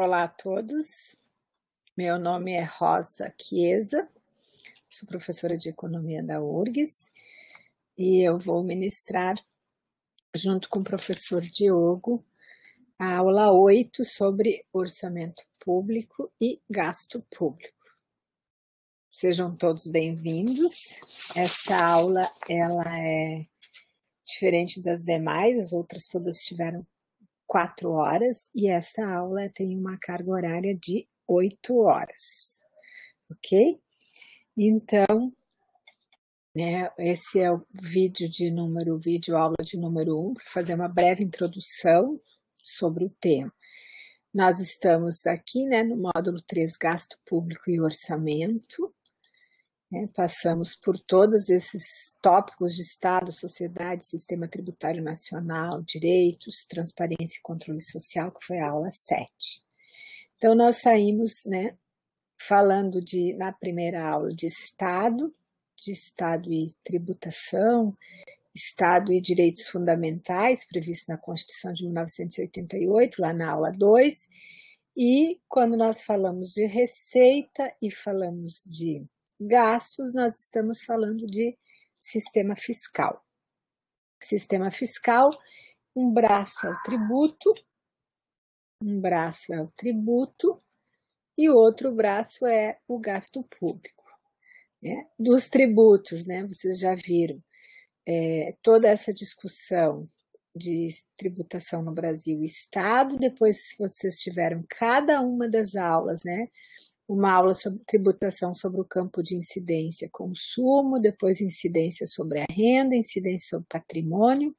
Olá a todos, meu nome é Rosa Chiesa, sou professora de Economia da URGS e eu vou ministrar, junto com o professor Diogo, a aula 8 sobre orçamento público e gasto público. Sejam todos bem-vindos. Esta aula ela é diferente das demais, as outras todas tiveram 4 horas e essa aula tem uma carga horária de 8 horas, ok? Então, esse é o vídeo aula de número 1, para fazer uma breve introdução sobre o tema. Nós estamos aqui, no módulo 3, gasto público e orçamento, passamos por todos esses tópicos de Estado, sociedade, sistema tributário nacional, direitos, transparência e controle social, que foi a aula 7. Então, nós saímos, falando na primeira aula de Estado e tributação, Estado e direitos fundamentais, previsto na Constituição de 1988, lá na aula 2, e quando nós falamos de receita e falamos de gastos, nós estamos falando de sistema fiscal. Sistema fiscal, um braço é o tributo, e o outro braço é o gasto público. Dos tributos, vocês já viram toda essa discussão de tributação no Brasil e Estado, depois vocês tiveram cada uma das aulas, uma aula sobre tributação sobre o campo de incidência, consumo, depois incidência sobre a renda, incidência sobre patrimônio,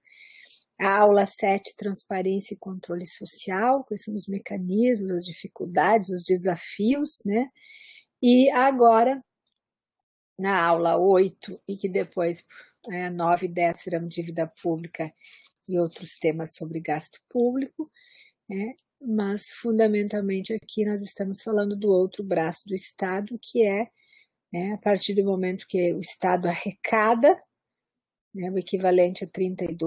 a aula 7, transparência e controle social, quais são os mecanismos, as dificuldades, os desafios, e agora, na aula 8, e que depois 9 e 10 serão dívida pública e outros temas sobre gasto público, mas fundamentalmente aqui nós estamos falando do outro braço do Estado, que é a partir do momento que o Estado arrecada, o equivalente a 32%,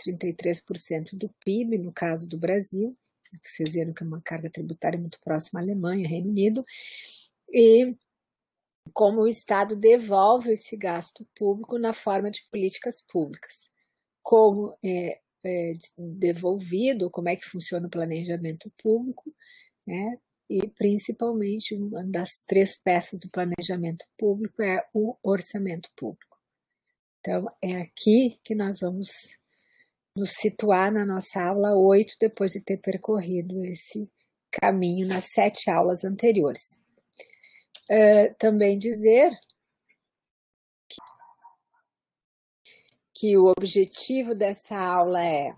33% do PIB, no caso do Brasil, vocês viram que é uma carga tributária muito próxima à Alemanha, Reino Unido, e como o Estado devolve esse gasto público na forma de políticas públicas. Como é devolvido, como é que funciona o planejamento público, e principalmente uma das 3 peças do planejamento público é o orçamento público. Então, é aqui que nós vamos nos situar na nossa aula 8, depois de ter percorrido esse caminho nas 7 aulas anteriores. Também dizer que o objetivo dessa aula é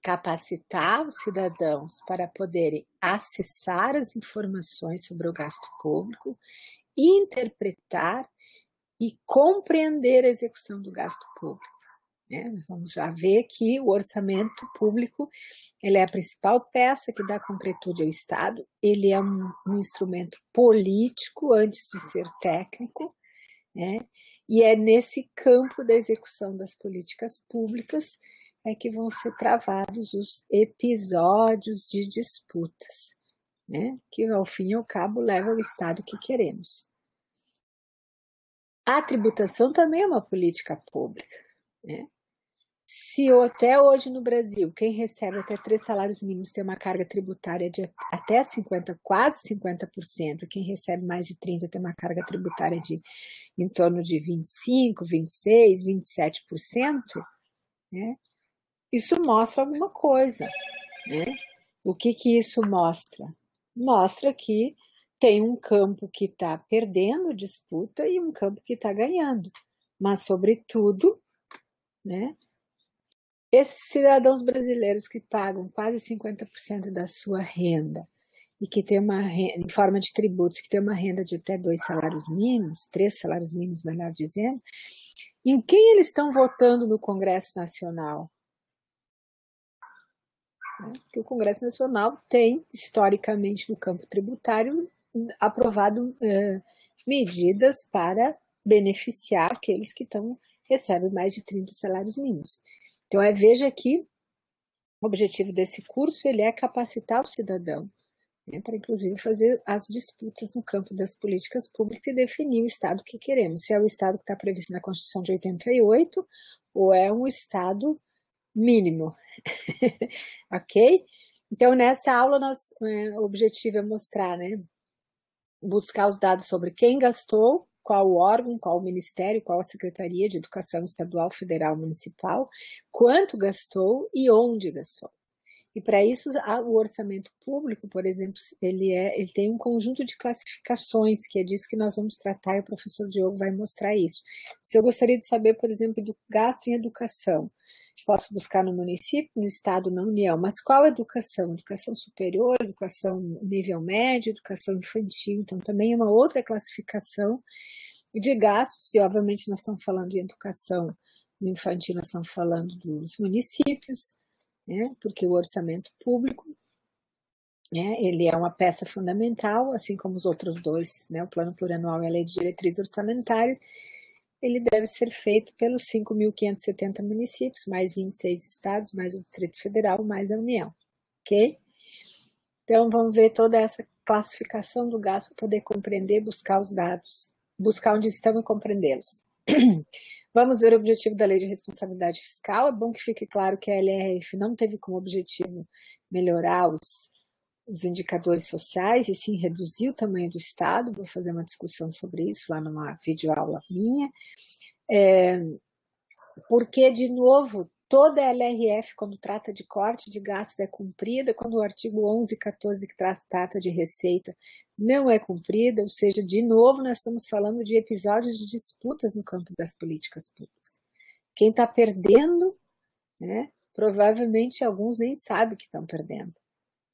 capacitar os cidadãos para poderem acessar as informações sobre o gasto público, interpretar e compreender a execução do gasto público. Vamos já ver que o orçamento público ele é a principal peça que dá concretude ao Estado, ele é um instrumento político antes de ser técnico, e é nesse campo da execução das políticas públicas que vão ser travados os episódios de disputas, que ao fim e ao cabo levam ao Estado que queremos. A tributação também é uma política pública, Se até hoje no Brasil, quem recebe até 3 salários mínimos tem uma carga tributária de até 50%, quase 50%, quem recebe mais de 30% tem uma carga tributária de em torno de 25%, 26%, 27%, isso mostra alguma coisa, O que isso mostra? Mostra que tem um campo que está perdendo disputa e um campo que está ganhando, mas sobretudo, esses cidadãos brasileiros que pagam quase 50% da sua renda e que tem uma renda, em forma de tributos, que tem uma renda de até 2 salários mínimos, 3 salários mínimos, melhor dizendo, em quem eles estão votando no Congresso Nacional? Porque o Congresso Nacional tem, historicamente, no campo tributário, aprovado medidas para beneficiar aqueles que recebem mais de 30 salários mínimos. Então, veja que o objetivo desse curso ele é capacitar o cidadão né, para inclusive fazer as disputas no campo das políticas públicas e definir o Estado que queremos, se é o Estado que está previsto na Constituição de 88 ou é um Estado mínimo, ok? Então, nessa aula, o objetivo é mostrar, né, buscar os dados sobre quem gastou, qual o órgão, qual o ministério, qual a Secretaria de Educação Estadual, Federal, Municipal, quanto gastou e onde gastou. E para isso, o orçamento público, por exemplo, ele tem um conjunto de classificações, que é disso que nós vamos tratar, e o professor Diogo vai mostrar isso. Se eu gostaria de saber, por exemplo, do gasto em educação, posso buscar no município, no estado, na União, mas qual educação? Educação superior, educação nível médio, educação infantil, então também é uma outra classificação de gastos, e obviamente nós estamos falando de educação infantil, nós estamos falando dos municípios, né, porque o orçamento público, né, ele é uma peça fundamental, assim como os outros dois, né, o Plano Plurianual e a Lei de Diretrizes Orçamentárias. Ele deve ser feito pelos 5.570 municípios, mais 26 estados, mais o Distrito Federal, mais a União, ok? Então, vamos ver toda essa classificação do gasto para poder compreender, buscar os dados, buscar onde estão e compreendê-los. Vamos ver o objetivo da Lei de Responsabilidade Fiscal. É bom que fique claro que a LRF não teve como objetivo melhorar os indicadores sociais, e sim reduzir o tamanho do Estado. Vou fazer uma discussão sobre isso lá numa videoaula minha. Porque, de novo, toda a LRF, quando trata de corte de gastos, é cumprida, quando o artigo 11 e 14, que trata de receita, não é cumprida, ou seja, de novo, nós estamos falando de episódios de disputas no campo das políticas públicas. Quem está perdendo, né, provavelmente alguns nem sabem que estão perdendo.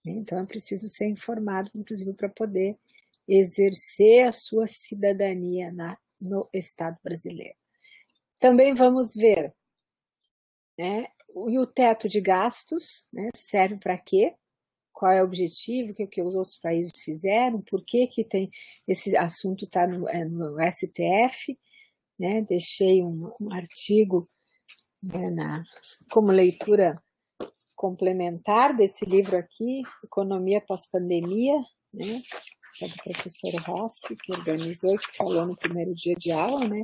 Então, é preciso ser informado, inclusive, para poder exercer a sua cidadania no Estado brasileiro. Também vamos ver, né, e o teto de gastos, né, serve para quê? Qual é o objetivo, o que os outros países fizeram, por que tem esse assunto está no STF, né? Deixei um artigo, né, como leitura complementar desse livro aqui, Economia Pós-Pandemia, né? É do professor Rossi, que organizou, que falou no primeiro dia de aula, né?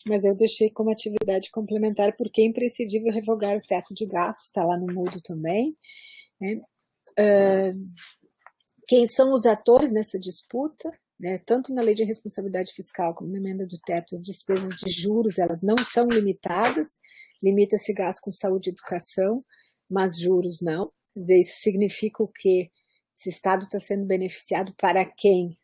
Mas eu deixei como atividade complementar, porque é imprescindível revogar o teto de gastos, está lá no Moodle também, né? Quem são os atores nessa disputa, né? Tanto na Lei de Responsabilidade Fiscal como na emenda do teto, as despesas de juros, elas não são limitadas, limita-se gasto com saúde e educação, mas juros não. Quer dizer, isso significa o quê? Esse Estado está sendo beneficiado para quem?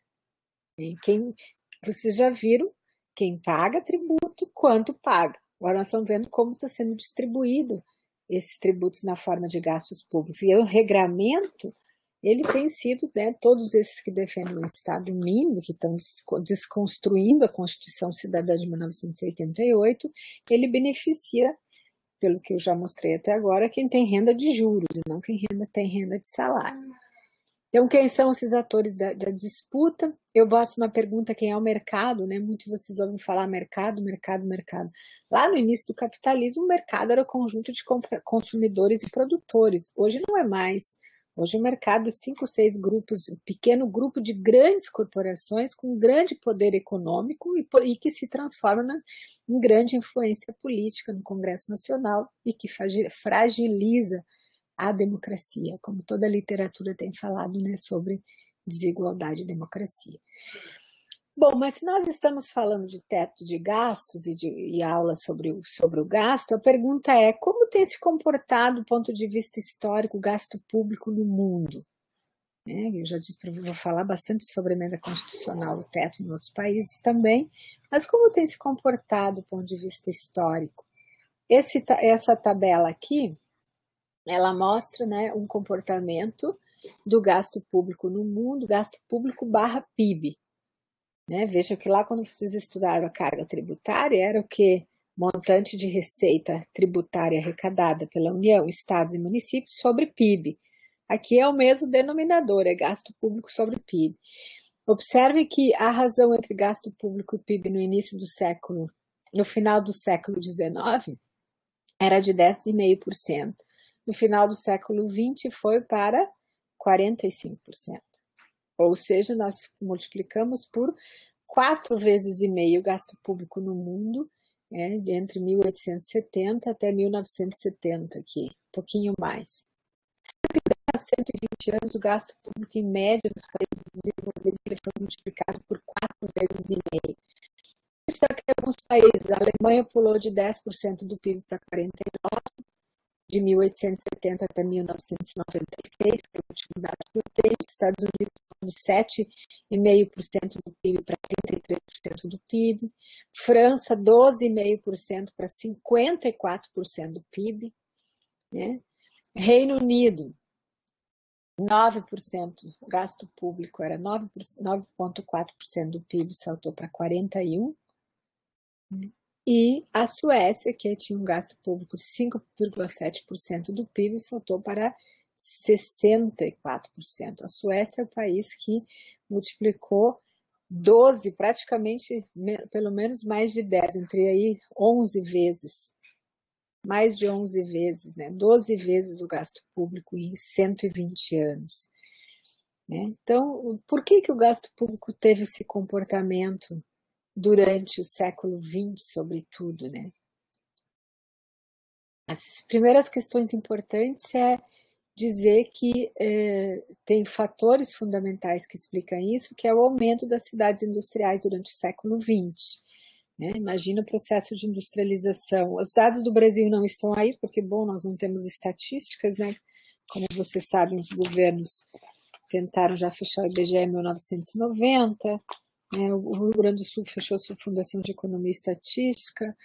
Vocês já viram quem paga tributo, quanto paga. Agora nós estamos vendo como está sendo distribuído esses tributos na forma de gastos públicos. E o regramento, ele tem sido, né, todos esses que defendem o Estado mínimo, que estão desconstruindo a Constituição Cidadã de 1988, ele beneficia, pelo que eu já mostrei até agora, quem tem renda de juros, e não quem tem renda de salário. Então, quem são esses atores da disputa? Eu boto uma pergunta, quem é o mercado, né? Muitos de vocês ouvem falar mercado, mercado, mercado. Lá no início do capitalismo, o mercado era o conjunto de consumidores e produtores. Hoje não é mais. Hoje o mercado, 5, 6 grupos, um pequeno grupo de grandes corporações com grande poder econômico e que se transforma em grande influência política no Congresso Nacional e que fragiliza a democracia, como toda a literatura tem falado, né, sobre desigualdade e democracia. Bom, mas se nós estamos falando de teto de gastos e aula sobre o gasto, a pergunta é como tem se comportado do ponto de vista histórico o gasto público no mundo? Eu já disse para vou falar bastante sobre a emenda constitucional, o teto em outros países também, mas como tem se comportado do ponto de vista histórico? Essa tabela aqui, ela mostra, né, um comportamento do gasto público no mundo, gasto público / PIB. Né? Veja que lá quando vocês estudaram a carga tributária, era o que? Montante de receita tributária arrecadada pela União, estados e municípios sobre PIB. Aqui é o mesmo denominador, é gasto público sobre PIB. Observe que a razão entre gasto público e PIB no início do século, no final do século XIX, era de 10,5%. No final do século XX foi para 45%. Ou seja, nós multiplicamos por 4,5 vezes o gasto público no mundo, entre 1870 até 1970, aqui, um pouquinho mais. Há 120 anos, o gasto público em média nos países desenvolvidos ele foi multiplicado por 4,5 vezes. Isso aqui em alguns países, a Alemanha pulou de 10% do PIB para 49%, de 1870 até 1996, que é o último dado que eu tenho. Os Estados Unidos de 7,5% do PIB para 33% do PIB. França, 12,5% para 54% do PIB. Né? Reino Unido, 9%, o gasto público era 9,4% do PIB, saltou para 41%. E a Suécia, que tinha um gasto público de 5,7% do PIB, saltou para 64%. A Suécia é o país que multiplicou 12, praticamente, pelo menos mais de 10, entre aí 11 vezes, mais de 11 vezes, né? 12 vezes o gasto público em 120 anos. Né? Então, por que o gasto público teve esse comportamento durante o século XX, sobretudo, né? As primeiras questões importantes é dizer que tem fatores fundamentais que explicam isso, que é o aumento das cidades industriais durante o século XX. Né? Imagina o processo de industrialização. Os dados do Brasil não estão aí, porque, bom, nós não temos estatísticas, né? Como vocês sabem, os governos tentaram já fechar o IBGE em 1990, o Rio Grande do Sul fechou sua Fundação de Economia e Estatística.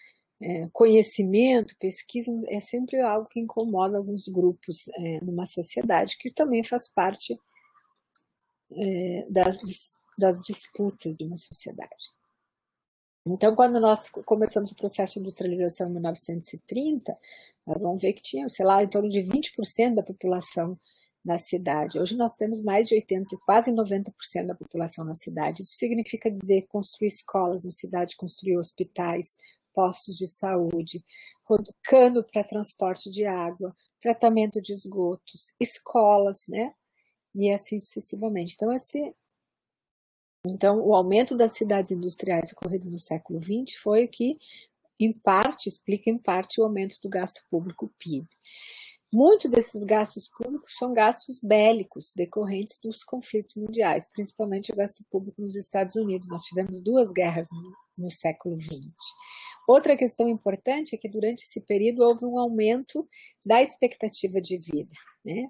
Conhecimento, pesquisa é sempre algo que incomoda alguns grupos numa sociedade, que também faz parte das disputas de uma sociedade. Então, quando nós começamos o processo de industrialização em 1930, nós vamos ver que tinha, sei lá, em torno de 20% da população na cidade. Hoje nós temos mais de 80%, quase 90% da população na cidade. Isso significa dizer construir escolas na cidade, construir hospitais, postos de saúde, cano para transporte de água, tratamento de esgotos, escolas, né? E assim sucessivamente. Então, o aumento das cidades industriais ocorridos no século XX foi o que, em parte, explica em parte o aumento do gasto público PIB. Muitos desses gastos públicos são gastos bélicos decorrentes dos conflitos mundiais, principalmente o gasto público nos Estados Unidos. Nós tivemos 2 guerras no século XX. Outra questão importante é que durante esse período houve um aumento da expectativa de vida, né?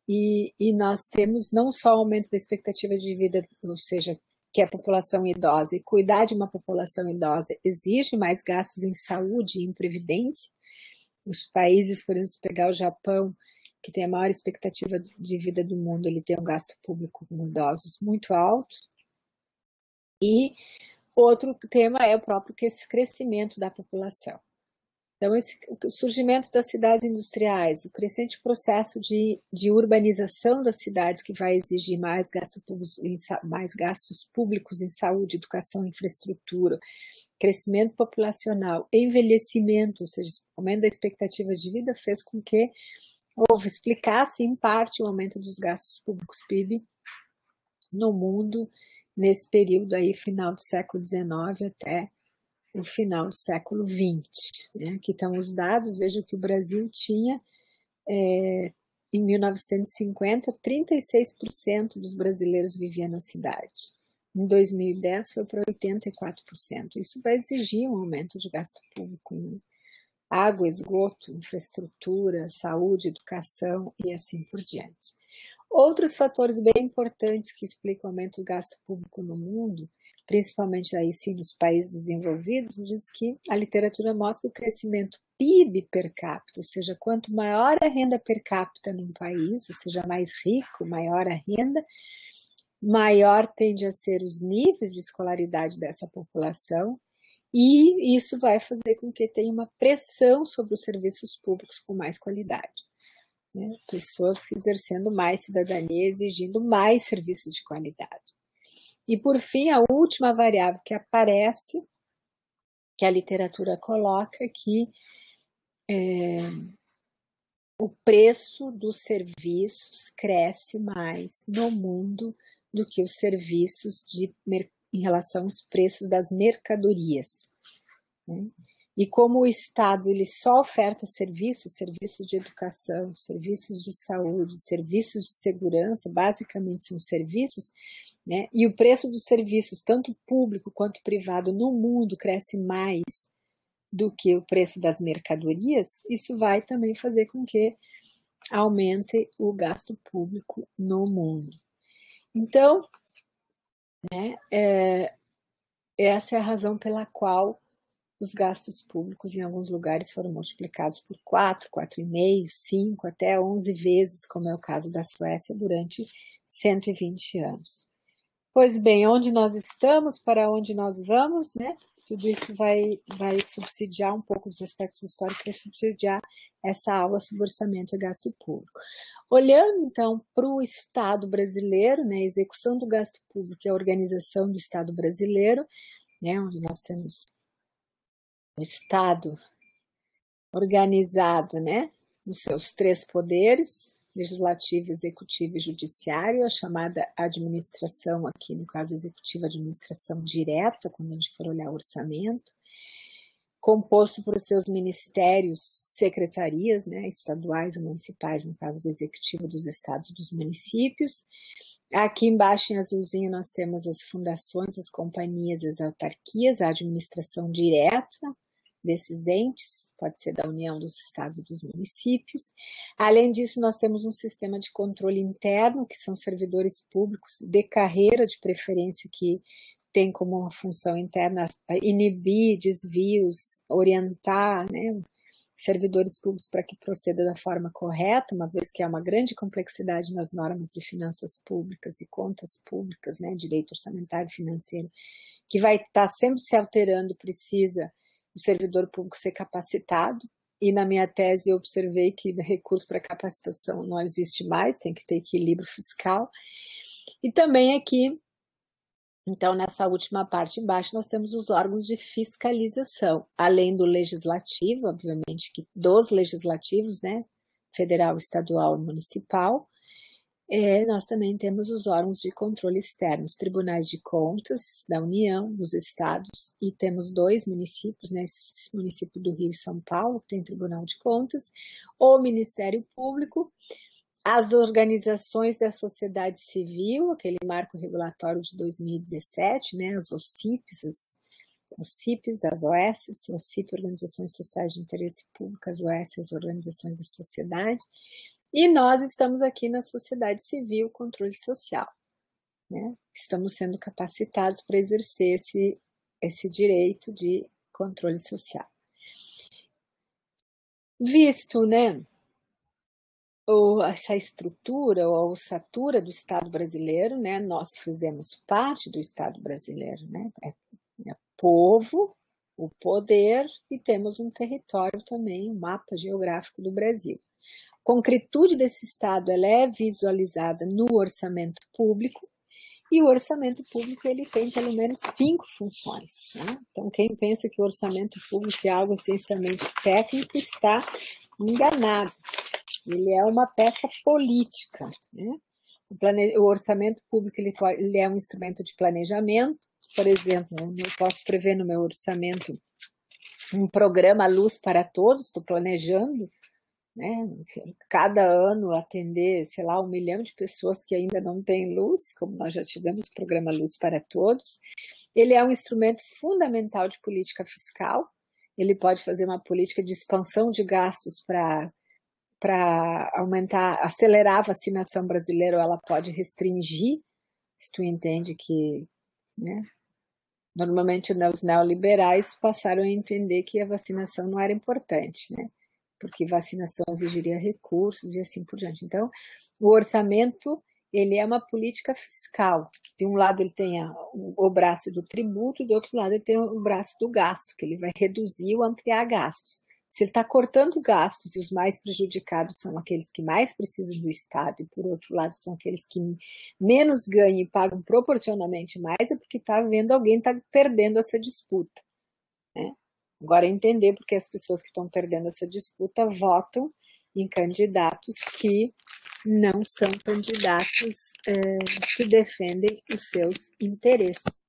E nós temos não só o aumento da expectativa de vida, ou seja, que a população idosa, e cuidar de uma população idosa exige mais gastos em saúde e em previdência. Os países, por exemplo, pegar o Japão, que tem a maior expectativa de vida do mundo, ele tem um gasto público com idosos muito alto. E outro tema é o próprio crescimento da população. Então, o surgimento das cidades industriais, o crescente processo de urbanização das cidades, que vai exigir mais gastos públicos em saúde, educação, infraestrutura, crescimento populacional, envelhecimento, ou seja, aumento da expectativa de vida, fez com que explicasse, em parte, o aumento dos gastos públicos PIB no mundo, nesse período aí, final do século XIX até no final do século XX. Né? Aqui estão os dados, vejam que o Brasil tinha, em 1950, 36% dos brasileiros viviam na cidade. Em 2010 foi para 84%. Isso vai exigir um aumento de gasto público em água, esgoto, infraestrutura, saúde, educação e assim por diante. Outros fatores bem importantes que explicam o aumento do gasto público no mundo, principalmente aí sim nos países desenvolvidos, diz que a literatura mostra o crescimento PIB per capita, ou seja, quanto maior a renda per capita num país, ou seja, mais rico, maior a renda, maior tende a ser os níveis de escolaridade dessa população, e isso vai fazer com que tenha uma pressão sobre os serviços públicos com mais qualidade. Né? Pessoas exercendo mais cidadania, exigindo mais serviços de qualidade. E, por fim, a última variável que aparece, que a literatura coloca, que o preço dos serviços cresce mais no mundo do que os serviços em relação aos preços das mercadorias, né? E como o Estado ele só oferta serviços de educação, serviços de saúde, serviços de segurança, basicamente são serviços, né? E o preço dos serviços, tanto público quanto privado, no mundo cresce mais do que o preço das mercadorias, isso vai também fazer com que aumente o gasto público no mundo. Então, né, essa é a razão pela qual os gastos públicos em alguns lugares foram multiplicados por 4, 4,5, 5, até 11 vezes, como é o caso da Suécia, durante 120 anos. Pois bem, onde nós estamos, para onde nós vamos, né? Tudo isso vai subsidiar um pouco dos aspectos históricos, vai subsidiar essa aula sobre orçamento e gasto público. Olhando, então, para o Estado brasileiro, né, a execução do gasto público e a organização do Estado brasileiro, né, onde nós temos o Estado organizado, né, nos seus 3 poderes, legislativo, executivo e judiciário, a chamada administração, aqui no caso executiva, administração direta, quando a gente for olhar o orçamento, composto por seus ministérios, secretarias, né, estaduais e municipais, no caso do executivo dos estados e dos municípios. Aqui embaixo em azulzinho nós temos as fundações, as companhias, as autarquias, a administração direta desses entes, pode ser da União, dos estados e dos municípios. Além disso, nós temos um sistema de controle interno, que são servidores públicos de carreira, de preferência, que tem como uma função interna inibir desvios, orientar, né, servidores públicos para que proceda da forma correta, uma vez que há uma grande complexidade nas normas de finanças públicas e contas públicas, né, direito orçamentário e financeiro, que vai estar sempre se alterando, precisa o servidor público ser capacitado, e na minha tese eu observei que recurso para capacitação não existe mais, tem que ter equilíbrio fiscal. E também aqui, então nessa última parte embaixo, nós temos os órgãos de fiscalização, além do legislativo, obviamente que dos legislativos, né, federal, estadual e municipal. Nós também temos os órgãos de controle externo, os tribunais de contas da União, dos estados, e temos 2 municípios, né, esse município do Rio e São Paulo, que tem tribunal de contas, o Ministério Público, as organizações da sociedade civil, aquele marco regulatório de 2017, né, as OCIPs, as OS, OCIP, Organizações Sociais de Interesse Público, as OS, as Organizações da Sociedade. E nós estamos aqui na sociedade civil, controle social, né? Estamos sendo capacitados para exercer esse direito de controle social. Visto, né, essa estrutura ou a ossatura do Estado brasileiro, né, nós fizemos parte do Estado brasileiro, né? É povo, o poder, e temos um território também, um mapa geográfico do Brasil. A concretude desse Estado ela é visualizada no orçamento público, e o orçamento público ele tem pelo menos 5 funções, né? Então, quem pensa que o orçamento público é algo essencialmente técnico está enganado. Ele é uma peça política, né? O orçamento público ele é um instrumento de planejamento. Por exemplo, eu posso prever no meu orçamento um programa Luz para Todos, estou planejando, né, cada ano atender, sei lá, 1 milhão de pessoas que ainda não têm luz, como nós já tivemos o programa Luz para Todos. Ele é um instrumento fundamental de política fiscal, ele pode fazer uma política de expansão de gastos para aumentar, acelerar a vacinação brasileira, ou ela pode restringir, se tu entende que, né, normalmente os neoliberais passaram a entender que a vacinação não era importante, né, porque vacinação exigiria recursos e assim por diante. Então, o orçamento, ele é uma política fiscal. De um lado ele tem o braço do tributo, do outro lado ele tem o braço do gasto, que ele vai reduzir ou ampliar gastos. Se ele está cortando gastos e os mais prejudicados são aqueles que mais precisam do Estado e, por outro lado, são aqueles que menos ganham e pagam proporcionalmente mais, é porque está vendo alguém está perdendo essa disputa, né? Agora, entender porque as pessoas que estão perdendo essa disputa votam em candidatos que não são candidatos que defendem os seus interesses.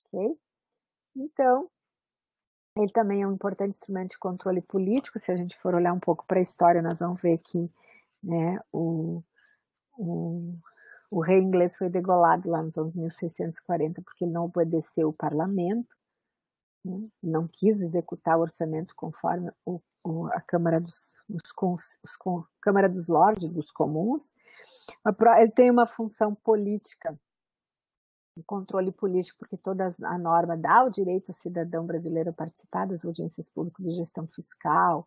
Okay? Então, ele também é um importante instrumento de controle político. Se a gente for olhar um pouco para a história, nós vamos ver que, né, o rei inglês foi degolado lá nos anos 1640 porque ele não obedeceu o parlamento, né, não quis executar o orçamento conforme a Câmara Câmara dos Lordes, dos Comuns. Ele tem uma função política, um controle político, porque toda a norma dá o direito ao cidadão brasileiro a participar das audiências públicas de gestão fiscal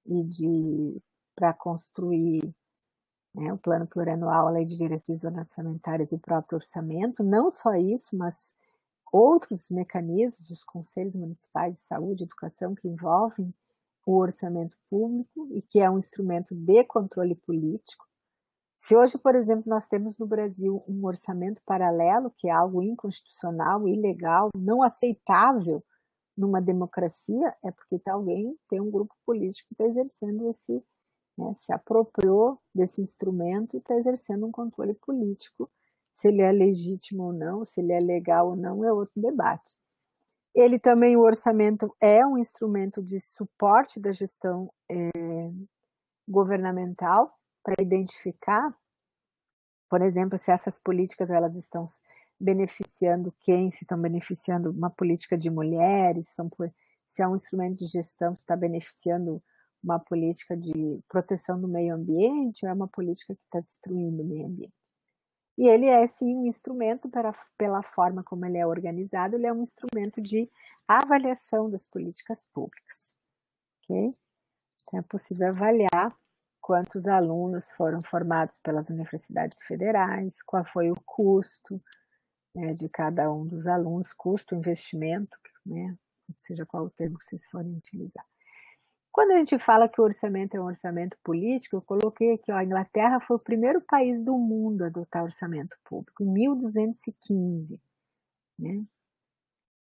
e para construir, né, o plano plurianual, a lei de diretrizes orçamentárias e o próprio orçamento. Não só isso, mas outros mecanismos, os conselhos municipais de saúde e educação, que envolvem o orçamento público e que é um instrumento de controle político. Se hoje, por exemplo, nós temos no Brasil um orçamento paralelo, que é algo inconstitucional, ilegal, não aceitável numa democracia, é porque tem um grupo político que está exercendo esse, né, se apropriou desse instrumento e está exercendo um controle político. Se ele é legítimo ou não, se ele é legal ou não, é outro debate. Ele também, o orçamento é um instrumento de suporte da gestão governamental, para identificar, por exemplo, se essas políticas elas estão beneficiando quem, se estão beneficiando uma política de mulheres, se é um instrumento de gestão que está beneficiando uma política de proteção do meio ambiente ou é uma política que está destruindo o meio ambiente. E ele é, sim, um instrumento, pela forma como ele é organizado, ele é um instrumento de avaliação das políticas públicas. Okay? Então, é possível avaliar quantos alunos foram formados pelas universidades federais, qual foi o custo, né, de cada um dos alunos, custo, investimento, né, seja qual o termo que vocês forem utilizar. Quando a gente fala que o orçamento é um orçamento político, eu coloquei aqui, ó, a Inglaterra foi o primeiro país do mundo a adotar orçamento público, em 1215, né?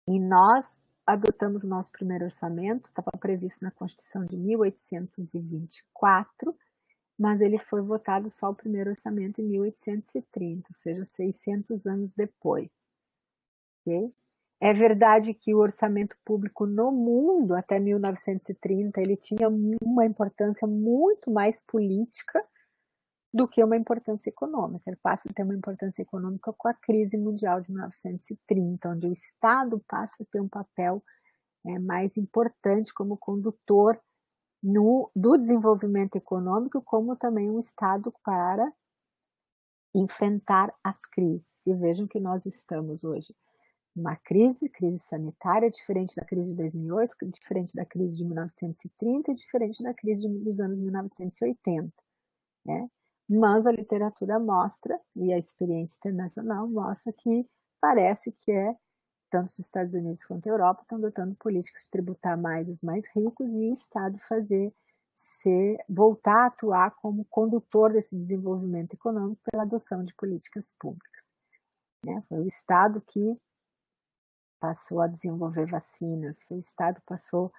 E nós adotamos o nosso primeiro orçamento, estava previsto na Constituição de 1824, mas ele foi votado só o primeiro orçamento em 1830, ou seja, 600 anos depois. Okay? É verdade que o orçamento público no mundo, até 1930, ele tinha uma importância muito mais política do que uma importância econômica. Ele passa a ter uma importância econômica com a crise mundial de 1930, onde o Estado passa a ter um papel mais importante como condutor do desenvolvimento econômico, como também um Estado para enfrentar as crises. E vejam que nós estamos hoje uma crise sanitária, diferente da crise de 2008, diferente da crise de 1930 e diferente da crise dos anos 1980. Né? Mas a literatura mostra, e a experiência internacional mostra que parece que tanto os Estados Unidos quanto a Europa estão adotando políticas de tributar mais os mais ricos e o Estado voltar a atuar como condutor desse desenvolvimento econômico pela adoção de políticas públicas. Né? Foi o Estado que passou a desenvolver vacinas, foi o Estado que passou,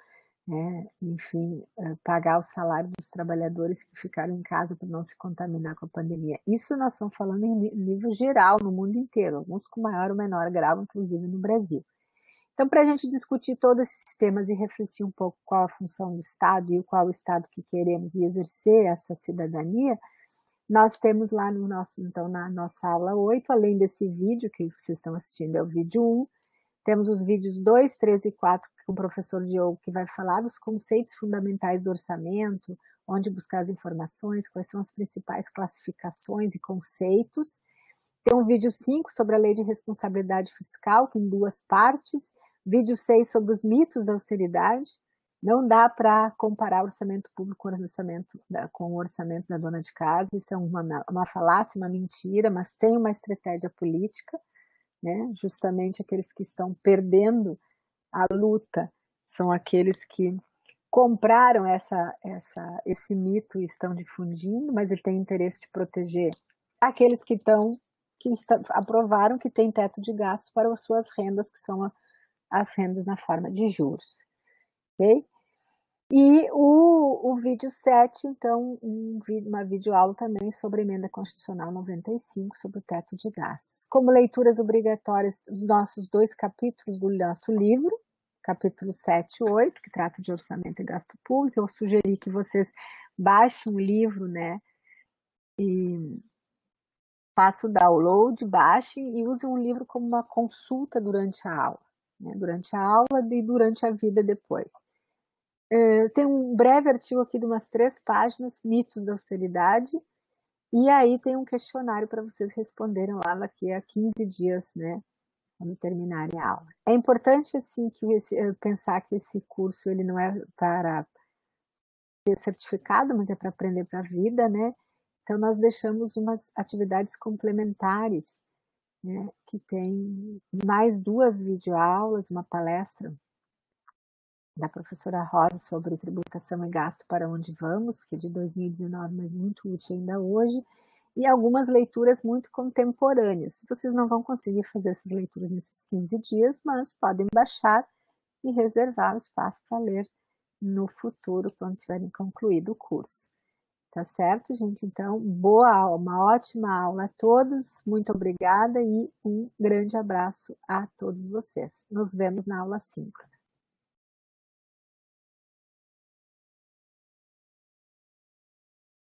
enfim, pagar o salário dos trabalhadores que ficaram em casa para não se contaminar com a pandemia. Isso nós estamos falando em nível geral, no mundo inteiro, alguns com maior ou menor grau, inclusive no Brasil. Então, para a gente discutir todos esses temas e refletir um pouco qual a função do Estado e qual o Estado que queremos e exercer essa cidadania, nós temos lá na nossa aula 8, além desse vídeo que vocês estão assistindo, é o vídeo 1, temos os vídeos 2, 3 e 4 com o professor Diogo, que vai falar dos conceitos fundamentais do orçamento, onde buscar as informações, quais são as principais classificações e conceitos. Tem um vídeo 5 sobre a lei de responsabilidade fiscal, que em 2 partes. Vídeo 6 sobre os mitos da austeridade. Não dá para comparar o orçamento público com o orçamento da dona de casa. Isso é uma falácia, uma mentira, mas tem uma estratégia política. Né? Justamente aqueles que estão perdendo a luta são aqueles que compraram esse mito e estão difundindo, mas ele tem interesse de proteger aqueles que aprovaram que tem teto de gastos para as suas rendas, que são as rendas na forma de juros. Okay? E o vídeo 7, então, uma videoaula também sobre a Emenda Constitucional 95, sobre o teto de gastos. Como leituras obrigatórias, os nossos 2 capítulos do nosso livro, capítulo 7 e 8, que trata de orçamento e gasto público. Eu sugeri que vocês baixem o livro, né, e façam o download, baixem e usem o livro como uma consulta durante a aula, né, durante a aula e durante a vida depois. Tem um breve artigo aqui de umas 3 páginas, mitos da austeridade, e aí tem um questionário para vocês responderem lá daqui a 15 dias, né, quando terminarem a aula. É importante, assim, pensar que esse curso ele não é para ter certificado, mas é para aprender para a vida, né? Então, nós deixamos umas atividades complementares, né, que tem mais 2 videoaulas, uma palestra da professora Rosa sobre tributação e gasto para onde vamos, que é de 2019, mas muito útil ainda hoje, e algumas leituras muito contemporâneas. Vocês não vão conseguir fazer essas leituras nesses 15 dias, mas podem baixar e reservar o espaço para ler no futuro, quando tiverem concluído o curso. Tá certo, gente? Então, boa aula, uma ótima aula a todos, muito obrigada e um grande abraço a todos vocês. Nos vemos na aula 5.